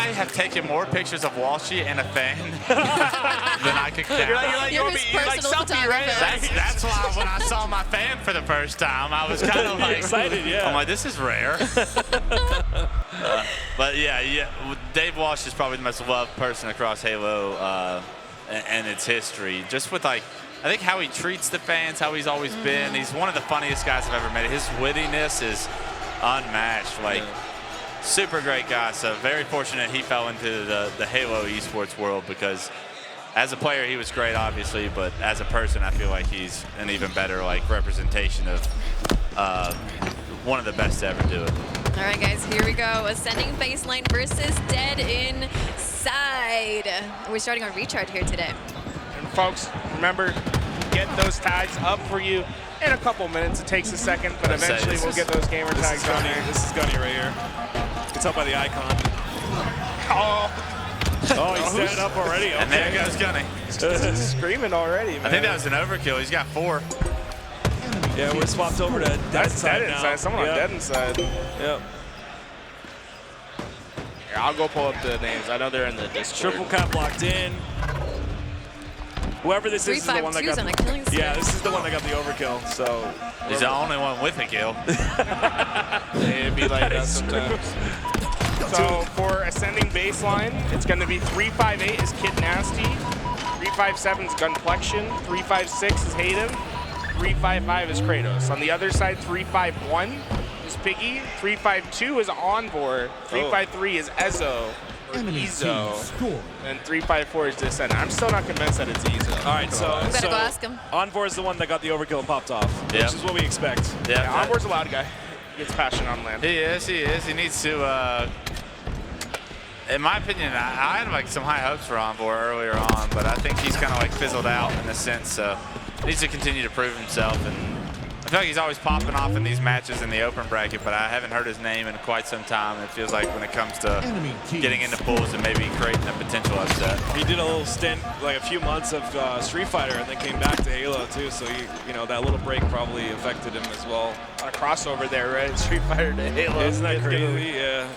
I have taken more pictures of Walshy and a fan than I could count. You're like selfie, right? That's why when I saw my fan for the first time, I was kind of like excited. Yeah. I'm like, this is rare. But yeah, Dave Walsh is probably the most loved person across Halo and its history. Just with like, I think how he treats the fans, how he's always been. He's one of the funniest guys I've ever met. His wittiness is unmatched. Like, super great guy. So very fortunate he fell into the Halo esports world, because as a player he was great, obviously, but as a person I feel like he's an even better like representation of one of the best to ever do it. All right, guys, here we go. Ascending baseline versus Dead Inside. We're starting our recharge here today. And folks, remember, get those tags up for you in a couple minutes. It takes a second, but eventually we'll get those gamer tags on here. This is Gunny right here. It's up by the icon. Oh, he's standing up already. Okay. And there goes Gunny. He's screaming already, man. I think that was an overkill. He's got 4. Yeah, we're swapped over to Dead Inside now. Inside. Someone on Dead Inside. Yep. Here, I'll go pull up the names. I know they're in the Discord. Triple cap locked in. Whoever this is the one that got this is the one that got the overkill. So he's the only one with a kill. It'd be like that sometimes. So for ascending baseline, it's going to be 358 is Kidnastey, 357 is Gunnplexion, 356 is Hative, 355 is Cratos. On the other side, 351 is Piggy, 352 is Envore, 353 is Ezho. And 354 is Descendant. I'm still not convinced that it's Ezho. All right, so better go ask him. Envore is the one that got the overkill and popped off, which is what we expect. Yeah, Envore's a loud guy. He gets passion on land. He is. He needs to, in my opinion, I had like some high hopes for Envore earlier on, but I think he's kind of like fizzled out in a sense. So needs to continue to prove himself. And I feel like he's always popping off in these matches in the open bracket, but I haven't heard his name in quite some time. It feels like when it comes to getting into pools and maybe creating a potential upset. He did a little stint, like a few months of Street Fighter, and then came back to Halo too. So you know, that little break probably affected him as well. A crossover there, right? Street Fighter to Halo. Isn't that crazy? Yeah.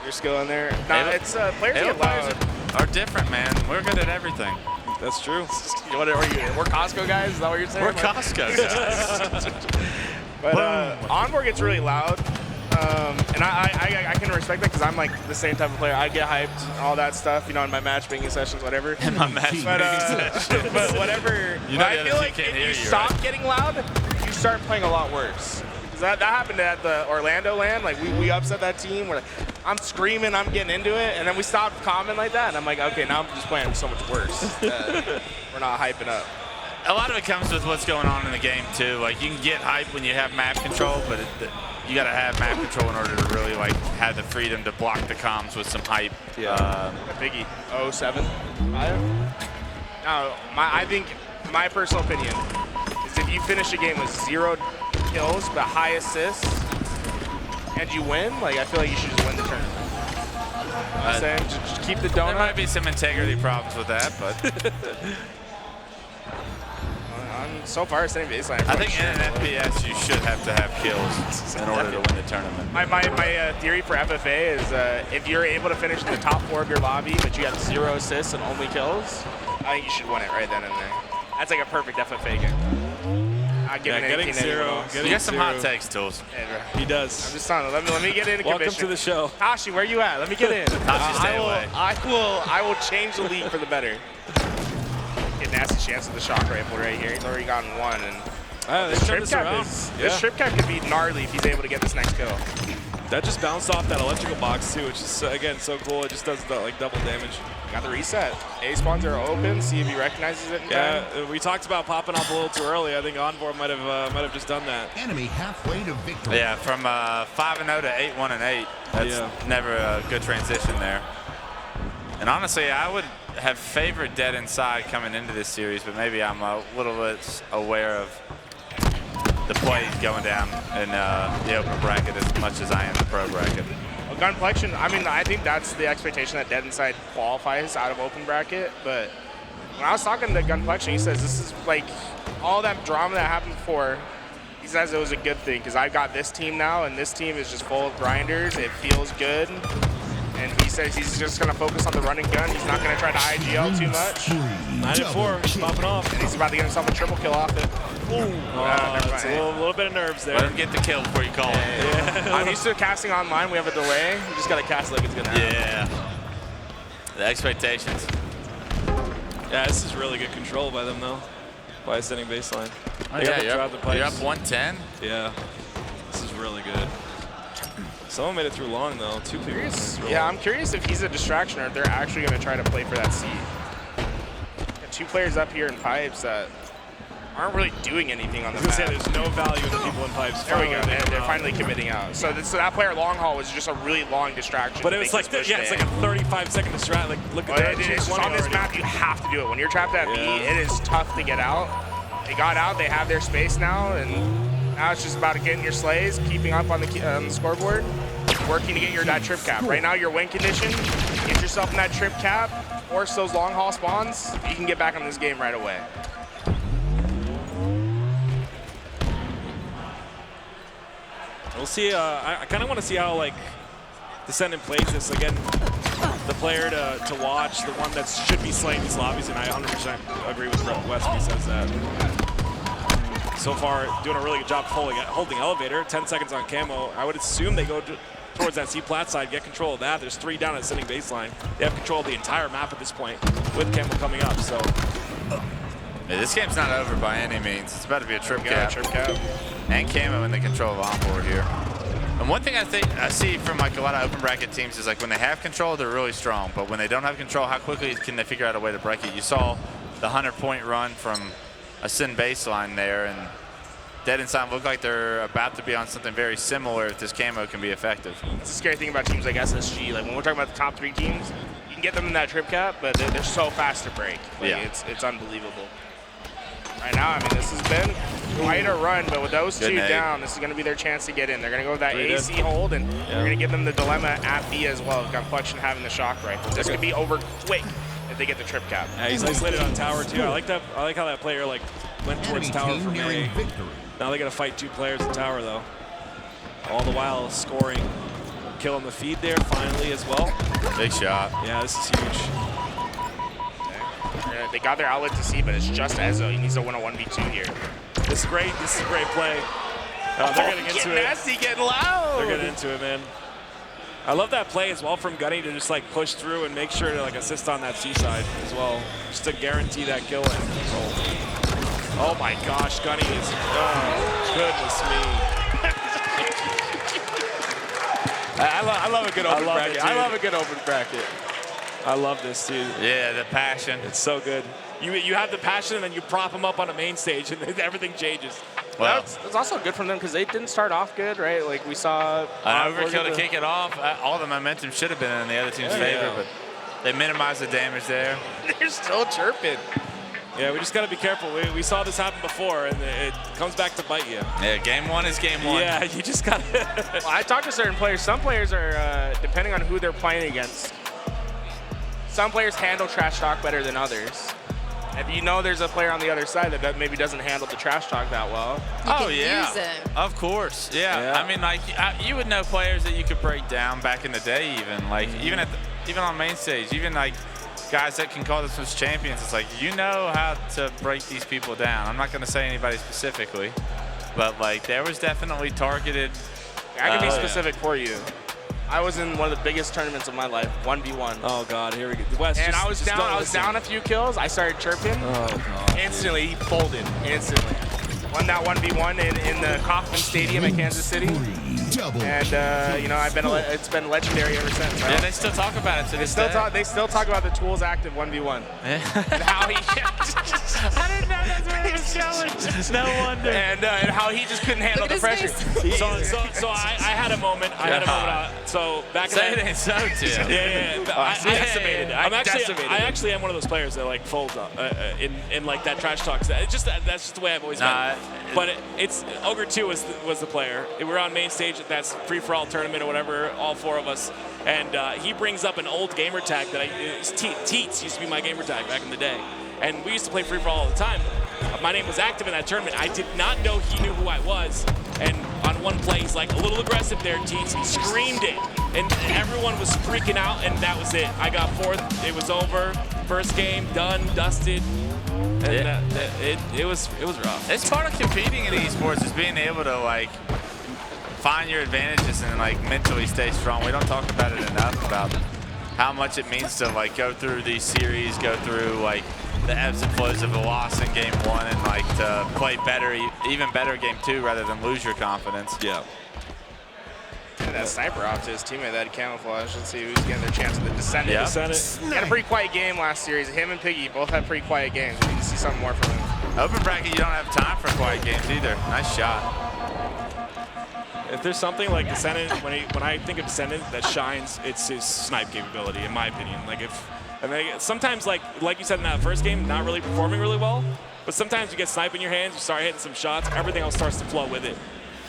Your skill in there. No, it's players Halo get loud. are different, man. We're good at everything. That's true. What are you? We're Costco guys? Is that what you're saying? We're Costco guys. But Envore gets really loud, and I can respect that because I'm like the same type of player. I get hyped, all that stuff, you know, in my matchmaking sessions, whatever. In my matchmaking sessions. But whatever. You know, I feel like if you stop getting loud, you start playing a lot worse. That happened at the Orlando LAN. Like we upset that team. Where I'm screaming, I'm getting into it, and then we stopped commenting like that, and I'm like, okay, now I'm just playing so much worse. We're not hyping up. A lot of it comes with what's going on in the game too. Like you can get hype when you have map control, but you got to have map control in order to really like have the freedom to block the comms with some hype. Yeah. Piggy 07. Now, I think my personal opinion is if you finish a game with 0 kills but high assists and you win, like I feel like you should just win the tournament. I'm saying just keep the donut. There might be some integrity problems with that, but. So far, same baseline. I think in an FPS, you should have to have kills in order to win the tournament. My theory for FFA is if you're able to finish in the top 4 of your lobby, but you have 0 assists and only kills, I think you should win it right then and there. That's like a perfect FFA game. Getting 0. You got some hot takes, Tools. Yeah, he does. I'm just telling you, let me get into Welcome commission. to the show. Tashi, where you at? Let me get in. Tashi, stay away. I will change the league for the better. Nasty chance of the shock rifle right here. He's already gotten 1, and this trip cap could be gnarly if he's able to get this next kill. That just bounced off that electrical box too, which is again so cool. It just does the, like double damage. Got the reset. A spawns are open. See if he recognizes it. We talked about popping off a little too early. I think Envore might have just done that. Enemy halfway to victory. Yeah, from 5-0 to 8-1-8. That's never a good transition there. And honestly, I would have favored Dead Inside coming into this series, but maybe I'm a little bit aware of the plays going down in the open bracket as much as I am the pro bracket. Well, Gunnplexion, I mean, I think that's the expectation that Dead Inside qualifies out of open bracket, but when I was talking to Gunnplexion, he says this is like all that drama that happened before. He says it was a good thing because I've got this team now, and this team is just full of grinders. It feels good. And he says he's just going to focus on the run and gun. He's not going to try to IGL too much. 9-4, he's popping off. And he's about to get himself a triple kill off it. It's a little bit of nerves there. Let him get the kill before you call it. Yeah. I'm used to casting online. We have a delay. You just got to cast like it's going to happen. Yeah. The expectations. Yeah, this is really good control by them, though. By ascending baseline. Oh, yeah, you're up 110. Yeah. This is really good. Someone made it through long, though. 2 people. Yeah, I'm curious if he's a distraction or if they're actually going to try to play for that seed. Got 2 players up here in pipes that aren't really doing anything on the map. There's no value in the people in pipes. There we go. They're finally committing out. So that player long haul was just a really long distraction. But it was like, it's like a 35-second distract. Like, look at that. It's just on this map, you have to do it. When you're trapped at B, it is tough to get out. They got out. They have their space now, and now it's just about getting your slays, keeping up on the scoreboard, working to get that trip cap. Right now, your win condition, get yourself in that trip cap, force those long haul spawns. You can get back on this game right away. We'll see. I kind of want to see how like Descendant plays this again. The player to watch, the one that should be slaying these lobbies, and I 100% agree with West when he says that. So far, doing a really good job holding elevator. 10 seconds on camo. I would assume they go towards that C-plat side, get control of that. There's 3 down at ascending baseline. They have control of the entire map at this point with camo coming up. So. Yeah, this game's not over by any means. It's about to be a trip cap. Trip cap. And camo in the control of Envore here. And one thing I see from like a lot of open bracket teams is like when they have control, they're really strong. But when they don't have control, how quickly can they figure out a way to break it? You saw the 100-point run from Ascend baseline there, and Dead Inside look like they're about to be on something very similar if this camo can be effective. It's the scary thing about teams like SSG. Like when we're talking about the top 3 teams, you can get them in that trip cap, but they're so fast to break. Like, yeah. It's unbelievable. Right now, I mean, this has been quite a run, but with those 2 down, this is going to be their chance to get in. They're going to go with that AC hold, and they're going to give them the dilemma at B as well. Gunnplexion having the shock rifle. This could be over quick if they get the trip cap. Yeah, he's isolated on tower too. I like that. I like how that player like went towards tower from A. Now they got to fight 2 players in tower though. All the while scoring, killing the feed there finally as well. Big shot. Yeah, this is huge. They got their outlet to C, but it's just Ezho. He needs to win a 1v2 here. This is great. This is a great play. They're getting into it. Kidnastey getting loud. They're getting into it, man. I love that play as well from Gunny to just like push through and make sure to like assist on that C side as well, just to guarantee that kill and control. Oh my gosh, Gunny is. Oh goodness me. I love a good open bracket. I love a good open bracket. I love this too. Yeah, the passion. It's so good. You have the passion and then you prop them up on a main stage and everything changes. Well, it's also good from them because they didn't start off good, right? Like we saw an overkill to kick it off. All the momentum should have been in the other team's favor, but they minimized the damage there. They're still chirping. Yeah, we just got to be careful. We saw this happen before, and it comes back to bite you. Yeah, game 1 is game 1. Yeah, you just got to. Well, I talked to certain players. Some players are, depending on who they're playing against, some players handle trash talk better than others. If you know there's a player on the other side that maybe doesn't handle the trash talk that well. You can use it. Of course, yeah. I mean, like you would know players that you could break down back in the day, even like even on main stage, even like guys that can call themselves champions. It's like you know how to break these people down. I'm not going to say anybody specifically, but like there was definitely targeted. I can be specific for you. I was in one of the biggest tournaments of my life, 1v1. Oh God, here we go. West, and I was down a few kills. I started chirping. Oh God. Instantly, he folded. Instantly. Won that 1v1 in the Kauffman Stadium in Kansas City. And you know, it's been legendary ever since. Right? Yeah, they still talk about it to this day. They still talk about the Tools Active 1v1. Yeah. And how he. I didn't know that's where it was going. No wonder. And how he just couldn't handle the pressure. So I had a moment. So back in it ain't so, too. Yeah. I actually am one of those players that like folds up in like that trash talk. That's just the way I've always been. But it's Ogre 2 was the player. We were on main stage at that free-for-all tournament or whatever, all 4 of us, and he brings up an old gamer tag that Teats used to be my gamer tag back in the day, and we used to play free-for-all all the time. My name was active in that tournament. I did not know he knew who I was, and on one play he's like, a little aggressive there, Teats. He screamed it. and everyone was freaking out, and that was it. I got 4th. It was over. First game done, dusted. And it was rough. It's part of competing in esports is being able to like find your advantages and like mentally stay strong. We don't talk about it enough about how much it means to like go through these series, go through like the ebbs and flows of a loss in game 1 and like to play better, even better game 2 rather than lose your confidence. Yeah. And that sniper off to his teammate, that camouflage. Let's see who's getting their chance with the Descendant. Yeah. Descendant. Had a pretty quiet game last series. Him and Piggy both had pretty quiet games. We need to see something more from him. Open bracket, you don't have time for quiet games either. Nice shot. If there's something like Descendant, when I think of Descendant that shines, it's his snipe capability, in my opinion. Like sometimes like you said in that first game, not really performing really well, but sometimes you get snipe in your hands, you start hitting some shots, everything else starts to flow with it.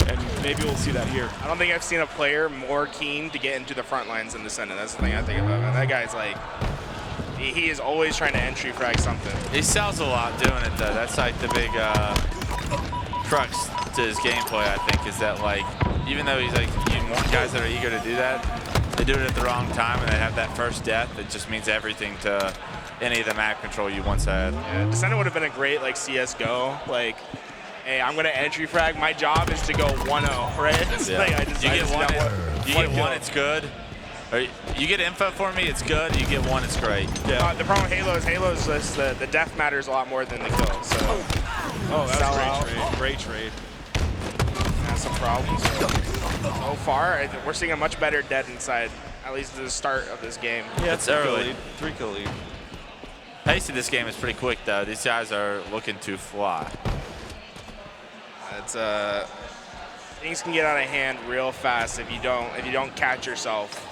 And maybe we'll see that here. I don't think I've seen a player more keen to get into the front lines than Descendant. That's the thing I think about. And that guy's like, he is always trying to entry frag something. He sells a lot doing it though. That's like the big crux to his gameplay, I think, is that like, even though he's like, you want guys that are eager to do that, they do it at the wrong time and they have that first death. It just means everything to any of the map control you once had. Yeah, Descendant would have been a great like CSGO, like, hey, I'm gonna entry frag. My job is to go 1-0, right? Yeah. Like, you get one, it's good. Or you get info for me, it's good. You get 1, it's great. Yeah. The problem with Halo's just the death matters a lot more than the kill. So. Oh, that's a great trade. Has some problems. So far, we're seeing a much better dead inside, at least at the start of this game. Yeah, it's early. 3-kill lead. Pace of this game is pretty quick though. These guys are looking to fly. It's things can get out of hand real fast if you don't catch yourself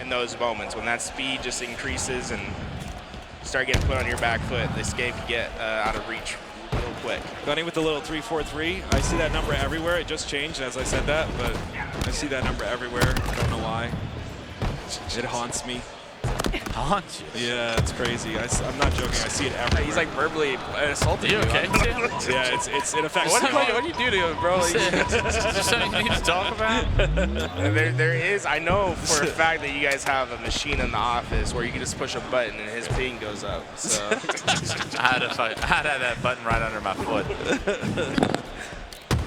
in those moments when that speed just increases and you start getting put on your back foot. This game can get out of reach real quick. Gunny with the little 3-4-3. I see that number everywhere. It just changed as I said that, but I see that number everywhere. I don't know why. It haunts me. Haunts you? Yeah, it's crazy. I'm not joking. I see it everywhere. He's like verbally assaulting you. Okay? Yeah, it affects What me. do you do to him, bro? Is there something you need to talk about? There is. I know for a fact that you guys have a machine in the office where you can just push a button and his ping goes up. So I had that button right under my foot.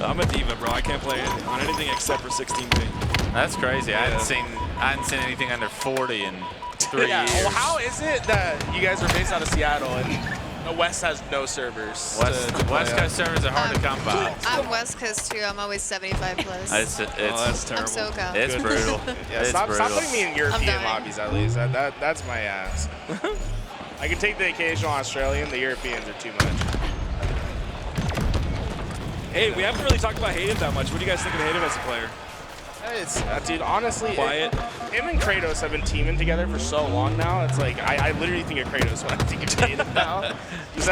I'm a diva, bro. I can't play on anything except for 16 ping. That's crazy. I hadn't seen anything under 40 in 3 years. Well, how is it that you guys are based out of Seattle and the West has no servers? West Coast servers are hard to come by. I'm West Coast too. I'm always 75 plus. That's terrible. I'm SoCal. It's brutal. Yeah, It's stop brutal. putting me in European lobbies at least. That's my ass. I can take the occasional Australian. The Europeans are too much. Hey, we haven't really talked about Hative that much. What do you guys think of Hative as a player? It's, dude, honestly, Quiet. Him and Cratos have been teaming together for so long now. It's like, I literally think of Cratos when I think of Hative now. He's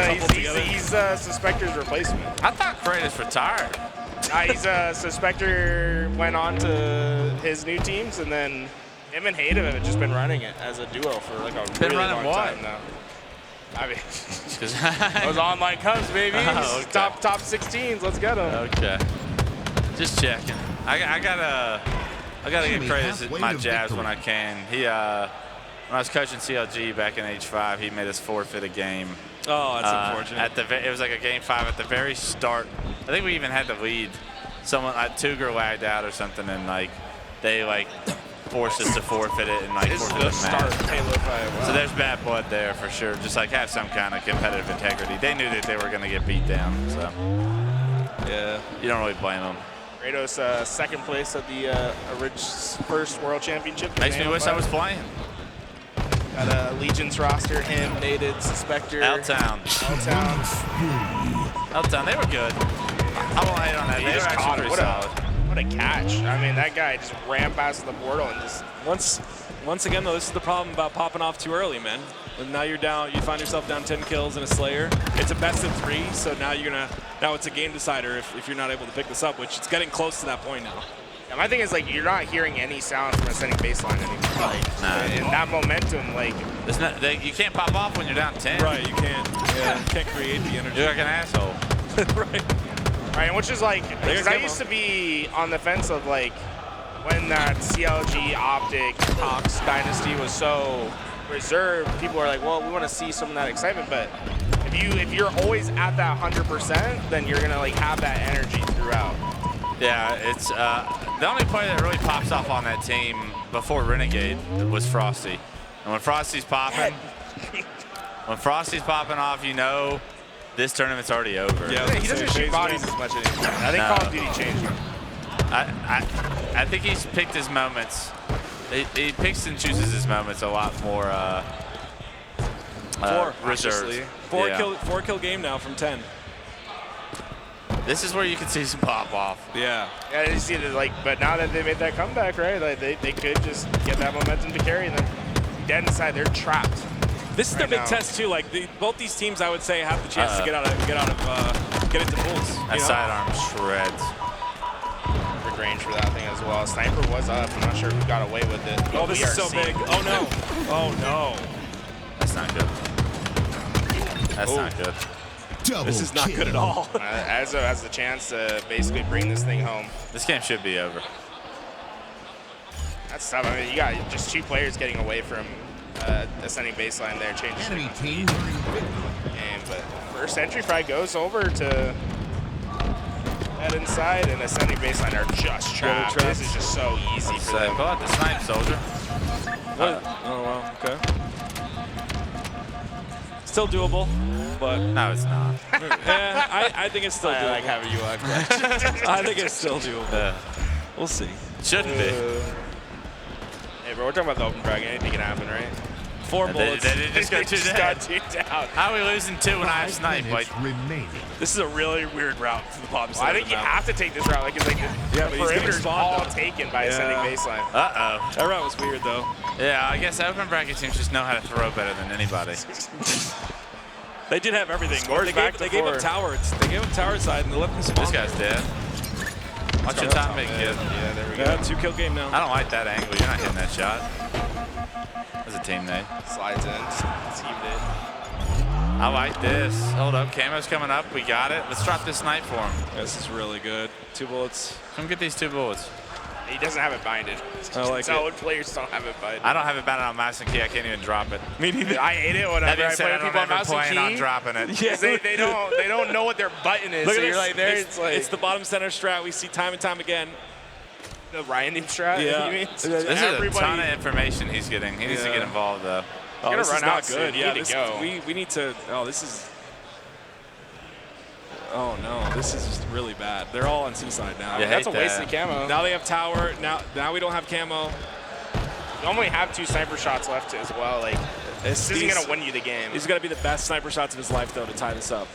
Suspector's replacement. I thought Cratos retired. Suspector went on to his new teams, and then him and Hative have just been running it as a duo for like a really long time now. I mean, those online Cubs, baby. Oh, okay. Top 16s. Let's get them. Okay. Just checking. I gotta get Cratos my jabs when I can. He when I was coaching CLG back in H5, he made us forfeit a game. Oh, that's unfortunate. It was like a game 5 at the very start. I think we even had the lead. Someone like Tuger lagged out or something, and like they like forced us to forfeit it and like forfeit the match. Wow. So there's bad blood there for sure. Just like have some kind of competitive integrity. They knew that they were gonna get beat down, so yeah, you don't really blame them. Cratos second place at the first World Championship. Makes me wish I was playing. Got a Legion's roster, him, Nated, Suspector. L-Town. L-Town, they were good. I won't hate on that. They were actually pretty solid. What a catch. I mean, that guy just ran past the portal and just... Once again, though, this is the problem about popping off too early, man. And now you're down, you find yourself down 10 kills in a Slayer. It's a best of 3, so now now it's a game decider if you're not able to pick this up, which it's getting close to that point now. Yeah, my thing is, like, you're not hearing any sound from ascending baseline anymore. Like, and that momentum, like... you can't pop off when you're down 10. Right, you can't. Yeah, you can't create the energy. You're like an asshole. Right. Right, which is like, because I used to be on the fence of like, when that CLG Optic Cox dynasty was so reserved, people were like, well, we want to see some of that excitement. But if you're always at that 100%, then you're gonna like have that energy throughout. Yeah, it's the only player that really pops off on that team before Renegade was Frosty. And when Frosty's popping, off, you know this tournament's already over. Yeah, he doesn't shoot bodies as much anymore. I think Call of Duty changed him. I think he's picked his moments. He picks and chooses his moments a lot more reserved. Four kill game now from 10. This is where you can see some pop off. Yeah. Yeah, you see that, like, but now that they made that comeback, right? Like they could just get that momentum to carry, and then dead inside, they're trapped. This is their big test too. Like both these teams, I would say, have the chance to get into pulls. That sidearm shreds. Perfect range for that thing as well. Sniper was up. I'm not sure who got away with it. Oh, this is so big. Oh no. Oh no. That's not good. That's not good. This is not good at all. Ezho has the chance to basically bring this thing home. This game should be over. That's tough. I mean, you got just 2 players getting away from ascending baseline there, changes the game. But first entry fry goes over to head inside, and ascending baseline are just trapped. This is just so easy for them. Pull out the snipe, soldier. Oh wow. Okay. Still doable, but no, it's not. Yeah, I think it's still doable. I like having you on. I think it's still doable. We'll see. Shouldn't be. Hey, bro, we're talking about the open frag. Anything can happen, right? 4 bullets. They just got 2 down. How are we losing 2 when I have snipe? Like, this is a really weird route for the bottom side. I think you have to take this route. Like, it's like the perimeter's all taken by ascending baseline. Uh-oh. That route was weird, though. Yeah, I guess open bracket teams just know how to throw better than anybody. They did have everything. They gave up towers. They gave up tower side and they left them spawn. This guy's dead. Watch your time, big kid. Yeah, there we go. Yeah, 2 kill game now. I don't like that angle. You're not hitting that shot. That's a team nade. Slides in. Teamed it. I like this. Hold up. Camo's coming up. We got it. Let's drop this snipe for him. This is really good. 2 bullets. Come get these 2 bullets. He doesn't have it binded. I like it. Players don't have it binded. I don't have it bound on mouse and key. I can't even drop it. Me neither. I hate it whenever I play with people on mouse and key. on dropping it. Yeah, they don't know what their button is. Look so at you're this. like there. It's the bottom center strat we see time and time again. The Ryan Deep strat. Yeah. You mean? This is a ton of information he's getting. He needs to get involved though. Oh, this is not good. Yeah, we need to. Oh, this is. Oh no, this is just really bad. They're all on Seaside now. Yeah, that's a wasted camo. Now they have tower. Now we don't have camo. You only have 2 sniper shots left as well. Like this isn't gonna win you the game. He's gonna be the best sniper shots of his life though to tie this up.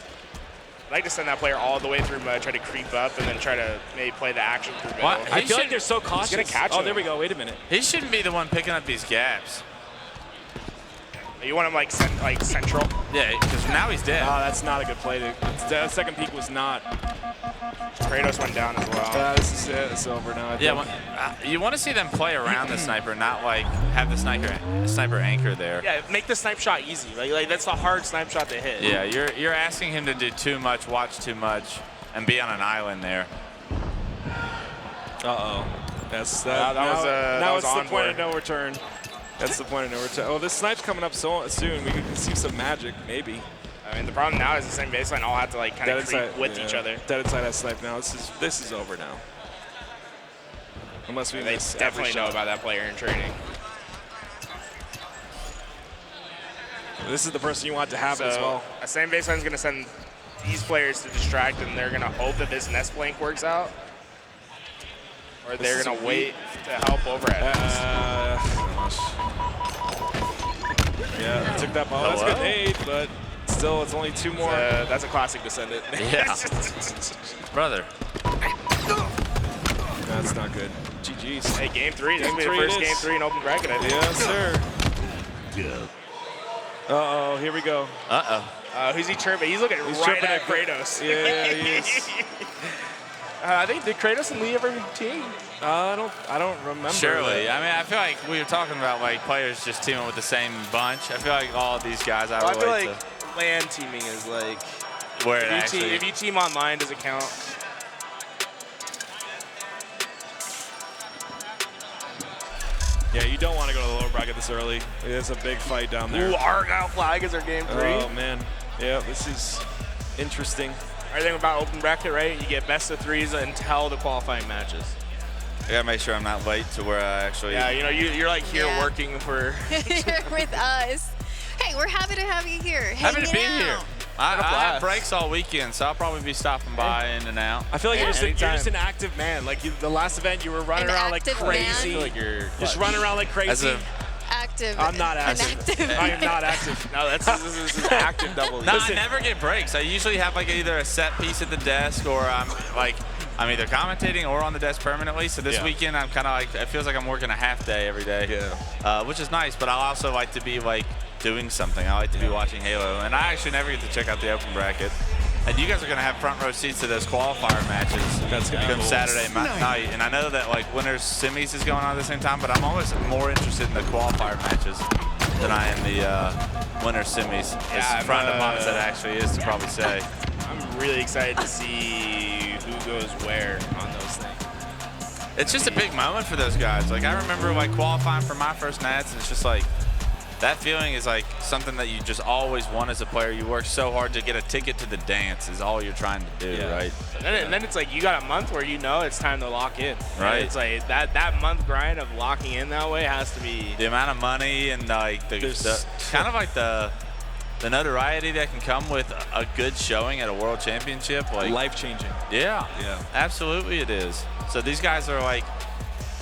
I'd like to send that player all the way through mud, try to creep up, and then try to maybe play the action through middle. I feel like they're so cautious. He's gonna catch oh, him. there we go. Wait a minute. He shouldn't be the one picking up these gaps. You want him like central? Yeah, because now he's dead. Oh, that's not a good play. That second peek was not. Kratos went down as well. This is it. It's over now. You want to see them play around the sniper, not like have the sniper anchor there. Yeah, make the snipe shot easy. Like that's the hard snipe shot to hit. Yeah, you're asking him to do too much, watch too much, and be on an island there. Uh-oh. That's now it's the point of no return. That's the point of no return. Oh, this snipe's coming up so soon. We can see some magic, maybe. I mean, the problem now is the same baseline all have to like kind of creep with each other. Dead inside that snipe now. This is over now. Unless we miss definitely know about that player in training. This is the person you want to have as well. A same baseline is going to send these players to distract, and they're going to hope that this nest flank works out. Or they're going to wait to help overhead. Yeah, took that ball. That's a good aid, but still, it's only 2 more. That's a classic Descendant. Yeah. Brother. That's not good. GG's. Hey, game 3. This will be the first game 3 in open bracket, I think. Yes, sir. Uh-oh, here we go. Uh-oh. Who's he chirping? He's looking right at Kratos. Yeah, he is. I think did Kratos and Lee ever team? I don't remember. Surely. I mean, I feel like we were talking about like players just teaming with the same bunch. I feel like all of these guys I feel relate like LAN teaming is like where if you team online, does it count? Yeah, you don't want to go to the lower bracket this early. It's a big fight down there. Ooh, Argyle flag is our game 3. Oh, man. Yeah, this is interesting. Everything about open bracket, right? You get best of 3s until the qualifying matches. I gotta make sure I'm not late to where I actually. Yeah, you know, you're like here working for. You're with us. Hey, we're happy to have you here. Happy to be hanging here. out. I have breaks all weekend, so I'll probably be stopping by in and out. I feel like Yeah. you're just an active man. Like the last event, you were running An around like active crazy. man? I feel like you're Just running around like crazy. Active. I'm not active. I am not active. No, this is active double. No, I never get breaks. I usually have like either a set piece at the desk or I'm either commentating or on the desk permanently. So this weekend I'm kind of like, it feels like I'm working a half day every day, which is nice. But I also like to be like doing something. I like to be watching Halo, and I actually never get to check out the open bracket. And you guys are going to have front row seats to those qualifier matches. That's going to come Saturday night. And I know that like winners semis is going on at the same time, but I'm always more interested in the qualifier matches than I am the winner semis. As front of mine as that actually is to probably say. I'm really excited to see who goes where on those things. It's just a big moment for those guys. Like I remember like qualifying for my first Nats, and it's just like that feeling is like something that you just always want as a player. You work so hard to get a ticket to the dance is all you're trying to do, right? And then it's like you got a month where you know it's time to lock in. Right. And it's like that month grind of locking in that way has to be the amount of money and like the kind of like the notoriety that can come with a good showing at a world championship, like life-changing. Yeah, absolutely it is. So these guys are like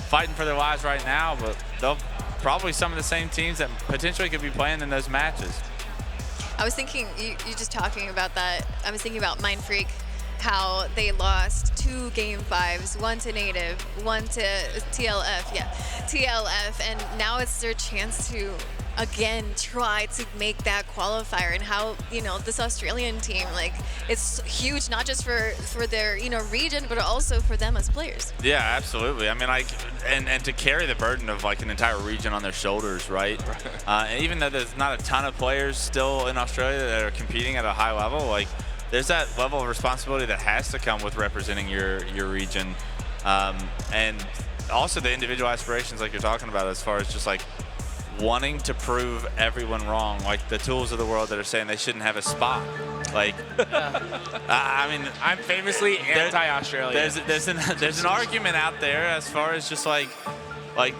fighting for their lives right now, but they'll probably some of the same teams that potentially could be playing in those matches. I was thinking, you just talking about that, I was thinking about Mind Freak, how they lost 2 Game 5s, one to Native, one to TLF, and now it's their chance to again try to make that qualifier, and how, you know, this Australian team, like, it's huge not just for their, you know, region, but also for them as players. Yeah, absolutely. I mean, like, and to carry the burden of like an entire region on their shoulders, right? And even though there's not a ton of players still in Australia that are competing at a high level, like there's that level of responsibility that has to come with representing your region, and also the individual aspirations like you're talking about, as far as just like wanting to prove everyone wrong, like the Tools of the world that are saying they shouldn't have a spot. Like, I mean, I'm famously anti-Australia. There's an argument out there as far as just like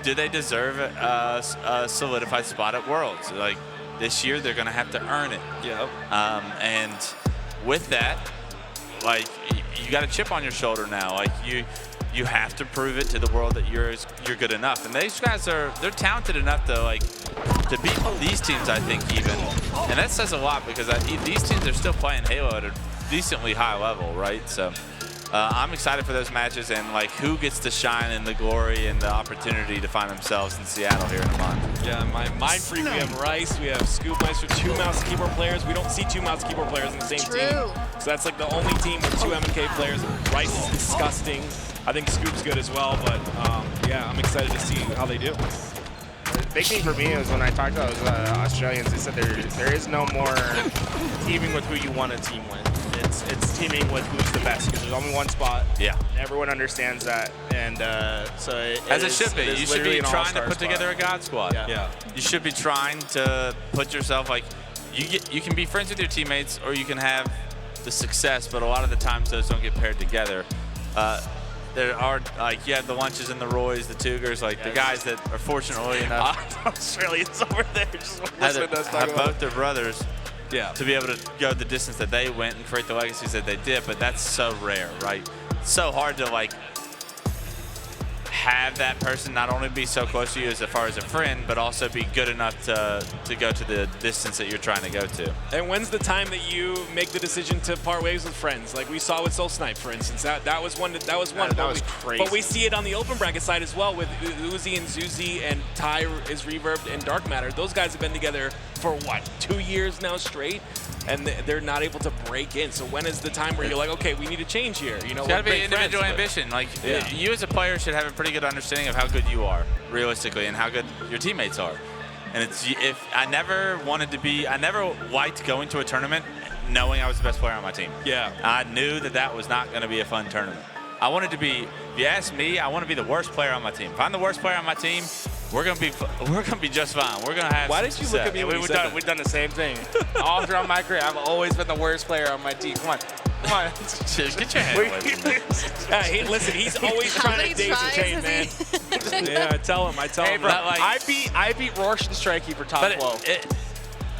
do they deserve a solidified spot at Worlds? Like this year they're gonna have to earn it. Yep. And with that, like you got a chip on your shoulder now. Like you have to prove it to the world that you're good enough. And these guys they're talented enough to beat these teams, I think, even. And that says a lot, because these teams are still playing Halo at a decently high level, right? So I'm excited for those matches, and like who gets to shine in the glory and the opportunity to find themselves in Seattle here in a month. Yeah, my Mind Freak, we have Rice, we have Scoop Meister, 2 mouse and keyboard players. We don't see 2 mouse and keyboard players in the same team. So that's like the only team with 2 M&K players. Rice is disgusting. I think Scoop's good as well, but yeah, I'm excited to see how they do. The big thing for me is when I talked to those Australians, they said there is no more teaming with who you want to team with. It's teaming with who's the best, because there's only one spot. Yeah. Everyone understands that, and so as it should be. You should be trying to put together a God squad. Yeah. You should be trying to put yourself like you can be friends with your teammates, or you can have the success, but a lot of the times those don't get paired together. There are, like, you have the Lunches and the Roys, the Tugers, like the guys that are fortunately enough Australians over there just listening to us talk have about both their brothers to be able to go the distance that they went and create the legacies that they did. But that's so rare, right? It's so hard to like have that person not only be so close to you as far as a friend, but also be good enough to go to the distance that you're trying to go to. And when's the time that you make the decision to part ways with friends? Like we saw with Soul Snipe, for instance. That was one. That was crazy. But we see it on the open bracket side as well with Uzi and Zuzi, and Ty is Reverbed and Dark Matter. Those guys have been together for what, 2 years now straight, and they're not able to break in. So when is the time where you're like, okay, we need to change here? You know, it's got to be individual ambition. Like you as a player should have a pretty good understanding of how good you are, realistically, and how good your teammates are. And I never liked going to a tournament knowing I was the best player on my team. Yeah. I knew that was not going to be a fun tournament. I wanted to be, if you ask me, I want to be the worst player on my team. If I'm the worst player on my team, we're gonna be just fine. We're gonna have. Why did you look at me when you said that? We've done the same thing. All throughout my career, I've always been the worst player on my team. Come on. Just get your head away from me. Listen, he's always How trying many to daisy tries chain, man. has he- Yeah, I tell him. Hey, bro, Like- I beat Rorsch and Strikey for top But 12. it's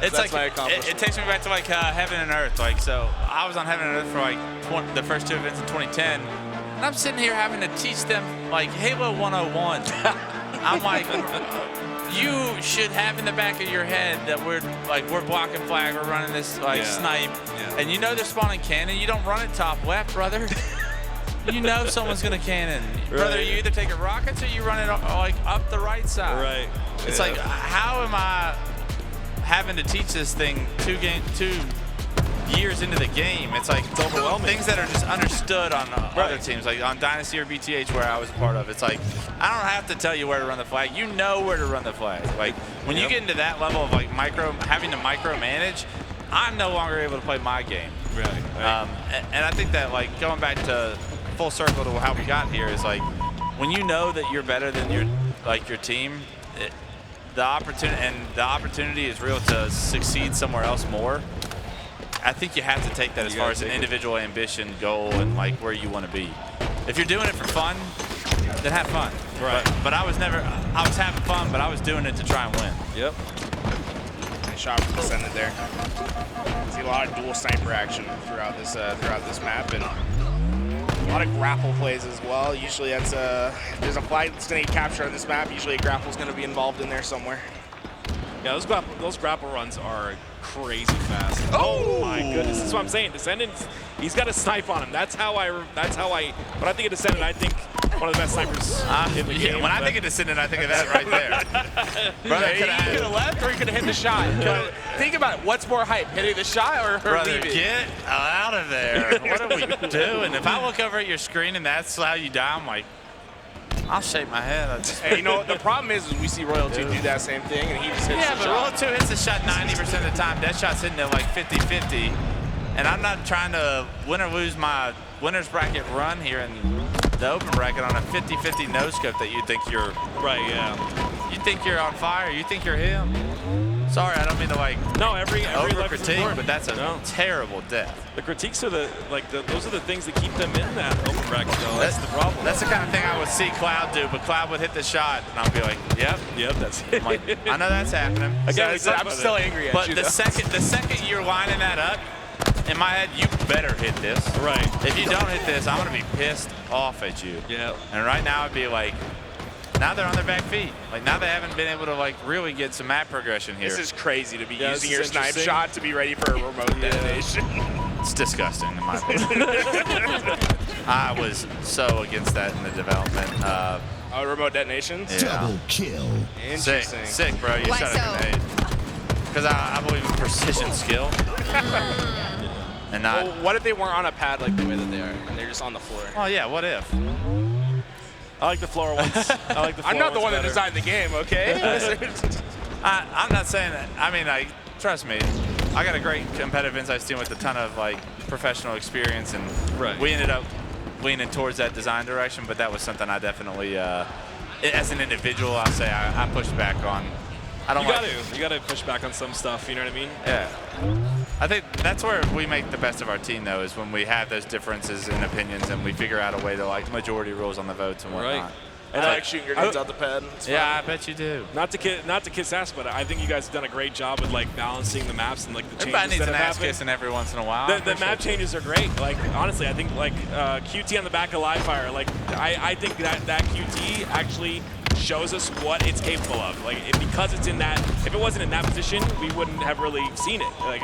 That's my like accomplishment. it takes me back to like Heaven and Earth. Like, so I was on Heaven and Earth for like the first 2 events in 2010, and I'm sitting here having to teach them like Halo 101. I'm like, you should have in the back of your head that we're blocking flag, we're running this snipe, and you know they're spawning cannon. You don't run it top left, brother. You know someone's gonna cannon, brother. You either take it rockets or you run it like up the right side. Right. It's like, how am I having to teach this thing 2 years into the game? It's like, it's overwhelming. Things that are just understood on other teams, like on Dynasty or BTH where I was a part of. It's like, I don't have to tell you where to run the flag. You know where to run the flag. Like, when you get into that level of like having to micromanage, I'm no longer able to play my game. Right. And I think that, like, going back to full circle to how we got here is like, when you know that you're better than your team, the opportunity is real to succeed somewhere else more. I think you have to take that as far as an individual ambition, goal, and like where you want to be. If you're doing it for fun, then have fun. Right. But I was having fun, but I was doing it to try and win. Yep. Nice shot from Descendant there. See a lot of dual sniper action throughout this map, and a lot of grapple plays as well. Usually that's if there's a flag that's going to get captured on this map, usually a grapple's going to be involved in there somewhere. Yeah, those grapple runs are crazy fast. Oh my goodness, that's what I'm saying. Descendant, he's got a snipe on him. That's how I. When I think of Descendant, I think one of the best snipers in the game. When I think of Descendant, I think of that right there. Brother, He could have left or he could have hit the shot. Think about it. What's more hype, hitting the shot or Brother, leaving? get out of there. What are we doing? If I look over at your screen and that's how you die, I'm like, I'll shake my head. Hey, you know, the problem is we see Royal 2 do that same thing, and he just hits Yeah, the but shot. Royal 2 hits the shot 90% of the time. That shot's hitting it like 50-50. And I'm not trying to win or lose my winner's bracket run here in the open bracket on a 50-50 no-scope that you think you're... Right, yeah. You think you're on fire. You think you're him. Sorry, I don't mean to like every over-critique, but that's a terrible death. The critiques are those are the things that keep them in that open bracket, though. That's the problem. That's the kind of thing I would see Cloud do, but Cloud would hit the shot, and I'll be like, yep, that's I'm like, I know that's happening. Again, I'm still angry at But you, the though. second you're lining that up, in my head, you better hit this. Right. If you don't hit this, I'm gonna be pissed off at you. Yeah. And right now, I'd be like, now they're on their back feet. Like, now they haven't been able to like really get some map progression here. This is crazy to be Yeah, using this your is snipe interesting. shot to be ready for a remote detonation. It's disgusting in my opinion. I was so against that in the development. Remote detonations? Yeah. Double kill. Interesting. Sick, bro. You Why shot so? a grenade. Because I believe in precision skill. And not. Well, what if they weren't on a pad like the way that they are, and they're just on the floor? Oh yeah. What if? I like the floor ones. I'm not the one that designed the game, okay? I'm not saying that. I mean, like, trust me. I got a great competitive insights team with a ton of like professional experience, and we ended up leaning towards that design direction. But that was something I definitely, as an individual, I'll say I pushed back on. I don't. You gotta push back on some stuff. You know what I mean? Yeah. I think that's where we make the best of our team, though, is when we have those differences in opinions and we figure out a way to like majority rules on the votes and whatnot. Right. And I like shooting grenades out the pad. It's Yeah, fun. I bet you do. Not to kiss ass, but I think you guys have done a great job with like balancing the maps and like the Everybody changes needs that an have ass happened. kissing every once in a while. The map changes are great. Like honestly, I think like QT on the back of Livefire. Like I think that QT actually shows us what it's capable of. Like because it's in that. If it wasn't in that position, we wouldn't have really seen it. Like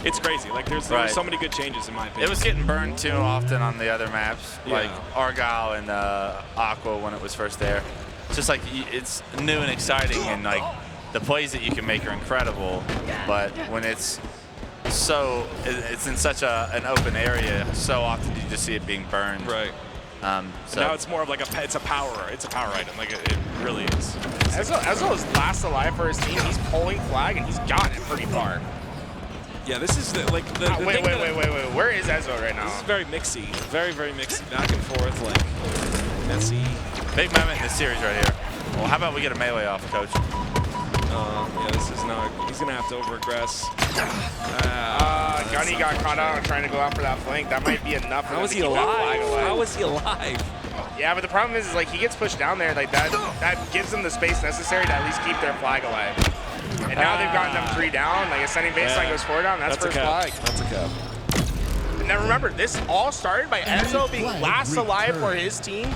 it's crazy. Like there's so many good changes in my opinion. It was getting burned too often on the other maps, like Yeah. Argyle and Aqua when it was first there. It's just like it's new and exciting, and like the plays that you can make are incredible. But when it's in such an open area, so often you just see it being burned. Right. So Now it's more of like it's a power item. Like it really is. Ezho is last alive for his team. He's pulling flag and he's gotten it pretty far. Yeah, this is the Wait. Where is Ezho right now? This is very mixy, very mixy, back and forth, like messy. big moment in this series right here. Well, how about we get a melee off, Coach? Yeah, this is not. He's gonna have to over-aggress. Gunny got caught out trying to go out for that flank. That might be enough. How is he alive? How is he alive? Yeah, but the problem is like he gets pushed down there. Like that gives them the space necessary to at least keep their flag alive. And now they've gotten them 3 down. Like ascending baseline goes 4 down. That's first flag. That's a cap. And then remember, this all started by Ezho being last alive for his team,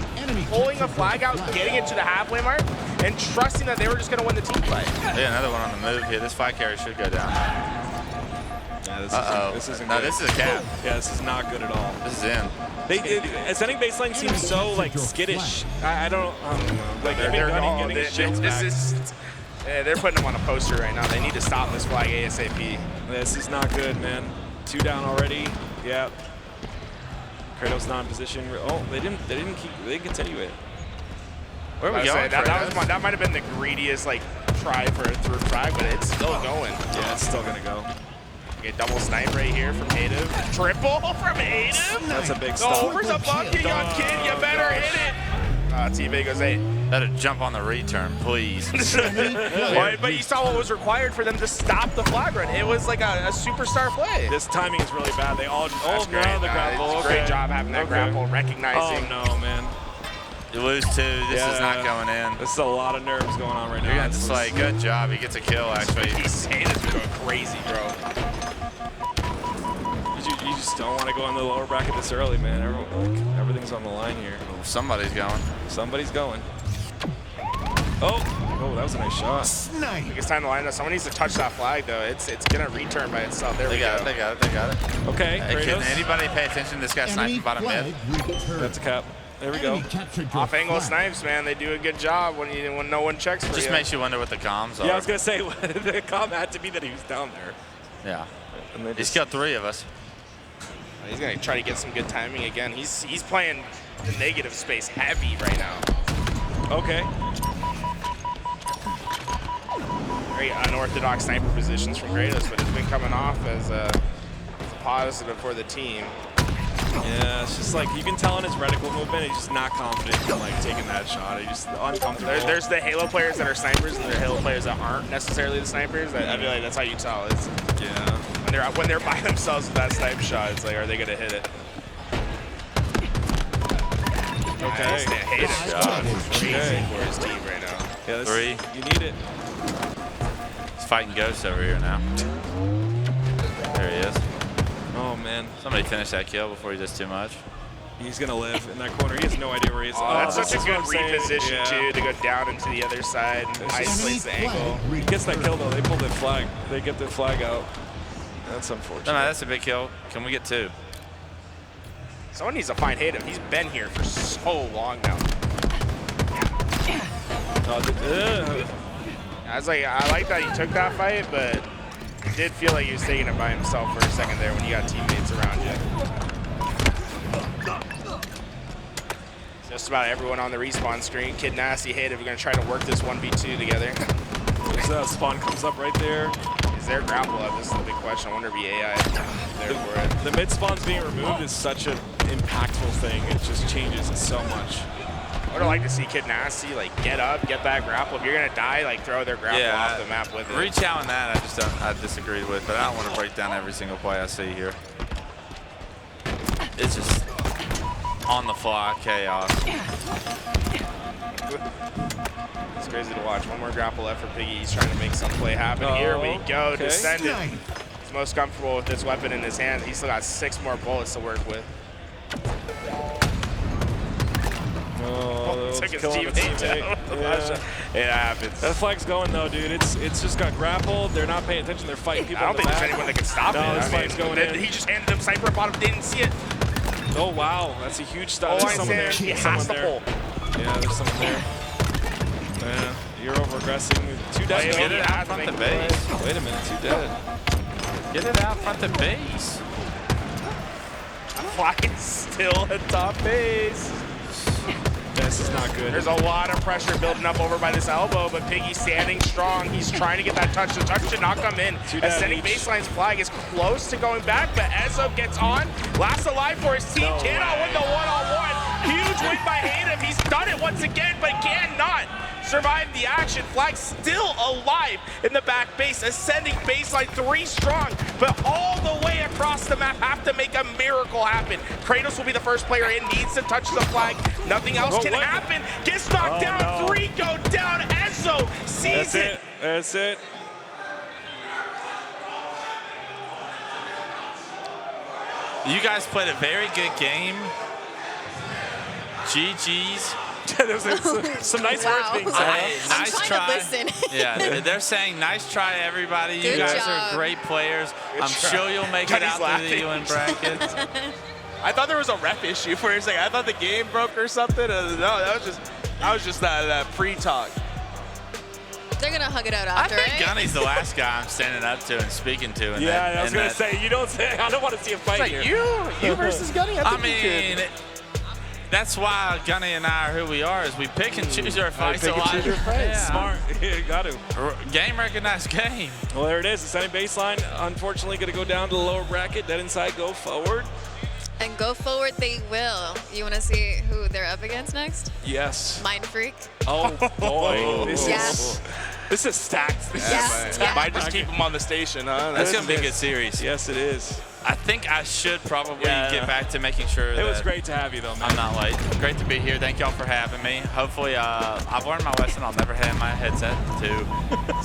pulling a flag out, getting it to the halfway mark, and trusting that they were just going to win the team fight. Yeah, another one on the move here. This flag carry should go down. Yeah, this isn't No, good. this is a cap. Yeah, this is not good at all. This is in. Ascending baseline seems so like skittish. I don't like even They're Gunny all, getting his shields back. They're putting them on a poster right now. They need to stop this flag ASAP. This is not good, man. 2 down already. Yeah. Kratos not in position. Oh, they didn't continue it. Where are we going? That might have been the greediest like try for a third frag, but it's still going. Yeah, it's still gonna go. Okay, double snipe right here from Hative. Triple from Hative. That's a big The stop. over's above you, young kid. You better hit it. TV goes 8. Better jump on the return, please. But you saw what was required for them to stop the flag run. It was like a superstar play. This timing is really bad. They all. That's great. No, the grapple. It's a Okay. great job having that grapple, recognizing. Oh no, man. You lose 2. This is not going in. This is a lot of nerves going on right now. You're gonna just like, good job. He gets a kill, actually. He's going crazy, bro. You just don't want to go in the lower bracket this early, man. Everything's on the line here. Somebody's going. Somebody's going. Oh, that was a nice shot. I think it's time to line up. Someone needs to touch that flag, though. It's gonna return by itself. There we go. They got it. Okay, Hey, can Kratos. anybody pay attention to this guy sniping bottom mid? That's a cap. There we go. Off angle snipes, man. They do a good job when no one checks for Just you. makes you wonder what the comms are. Yeah, I was gonna say the comment had to be that he was down there. Yeah. And they He's just, killed 3 of us. He's gonna try to get some good timing again. He's playing the negative space heavy right now. okay. Very unorthodox sniper positions from Cratos, but it's been coming off as a positive for the team. Yeah, it's just like you can tell in his reticle movement, he's just not confident in like taking that shot. He's just uncomfortable. There's the Halo players that are snipers, and there are Halo players that aren't necessarily the snipers. I feel like that's how you tell. It's when they're by themselves with that snipe shot, it's like, are they gonna hit it? Okay. Nice. Hative crazy for his team right now. Yeah, 3. You need it. He's fighting ghosts over here now. There he is. Oh man, Somebody finish that kill before he does too much. he's gonna live in that corner. He has no idea where he is. Oh, that's this such a is good what I'm saying. reposition Yeah. too, to go down into the other side and isolates the angle. He gets that kill though. They pull the flag. They get the flag out. That's unfortunate. No, that's a big kill. Can we get 2? Someone needs to find Hative. He's been here for so long now. I like that he took that fight, but it did feel like he was taking it by himself for a second there when you got teammates around you. Just about everyone on the respawn screen. Kidnastey, Hative are going to try to work this 1v2 together. Spawn comes up right there. Is there grapple up? This is the big question. I wonder if AI is there for it. The mid spawns being removed is such an impactful thing. It just changes it so much. I would like to see Kidnastey like get up, get that grapple. If you're gonna die, like throw their grapple off the map with it. Reach out on that, I disagree with, but I don't want to break down every single play I see here. It's just on the fly chaos. It's crazy to watch. One more grapple left for Piggy. He's trying to make some play happen. Here we go. Okay. Descendant. He's most comfortable with this weapon in his hand. He's still got 6 more bullets to work with. Oh, Took his killing the teammate down. Yeah. It happens. That flag's going though, dude. It's just got grappled. They're not paying attention. They're fighting people. I don't in the think there's back. anyone that can stop No, it. this flag's going in. He just handed him Cypher bottom, didn't see it. Oh wow, that's a huge stop. Oh, There's I someone there. He There's has someone to there. pull. Yeah, there's someone there. Yeah, you're over-aggressing. 2 dead. yeah, Get it yeah, out front the make base. Wait a minute, 2 dead. Get it out front the base. Flying still at top base. This is not good. There's a lot of pressure building up over by this elbow, but Piggy standing strong. He's trying to get that touch. The touch should not come in. Ascending baseline's flag is close to going back, but Ezho gets on. Last alive for his team. Cannot win the one-on-one. Huge win by Hative. He's done it once again, but cannot survived the action. Flag still alive in the back base. Ascending baseline 3 strong, but all the way across the map have to make a miracle happen. Cratos will be the first player in, needs to touch the flag. Nothing else can happen. Gets knocked down, no. 3 go down. Ezho sees it. That's it. You guys played a very good game. GG's. There's some nice words being said. Hey, I'm nice trying try. to listen. Yeah, they're saying nice try, everybody. You Good guys job. are great players. I'm try. sure you'll make it Johnny's out through the laughing. UN brackets. I thought there was a ref issue for a second. I thought the game broke or something. No, that was just that pre-talk. They're gonna hug it out I after, think right? Gunny's the last guy I'm standing up to and speaking to. In Yeah, that, I was in gonna that. say, you don't say. I don't want to see a fight Like here. you versus Gunny. I think you mean, could. that's why Gunny and I are who we are. Is we pick and choose our fights pick a and lot. choose your fights. Yeah. Smart. You got to. Game recognized game. Well, there it is. The setting baseline, unfortunately, going to go down to the lower bracket. Dead inside, go forward. And go forward they will. You wanna see who they're up against next? Yes. Mind Freak. Oh, boy. Yeah. This is stacked. Yeah. Might just keep him on the station, huh? That's gonna be a good series. Yes, it is. I think I should probably Yeah. get back to making sure It was that great to have you, though, man. I'm not late. Great to be here. Thank y'all for having me. Hopefully, I've learned my lesson. I'll never hand my headset to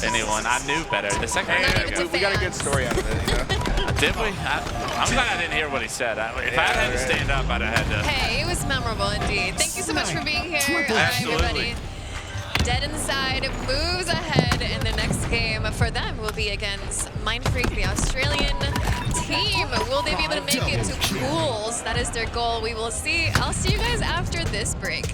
anyone. I knew better. The second Not time, even to We got a good fans. story out of it, you know? did we? I'm glad I didn't hear what he said. If I had to stand up, I'd have had to. Hey, it was memorable indeed. Thank you so much for being here, Absolutely. everybody. Dead Inside moves ahead, and the next game for them will be against Mind Freak, the Australian team. Will they be able to make it to pools? That is their goal. We will see. I'll see you guys after this break.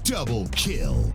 Double kill.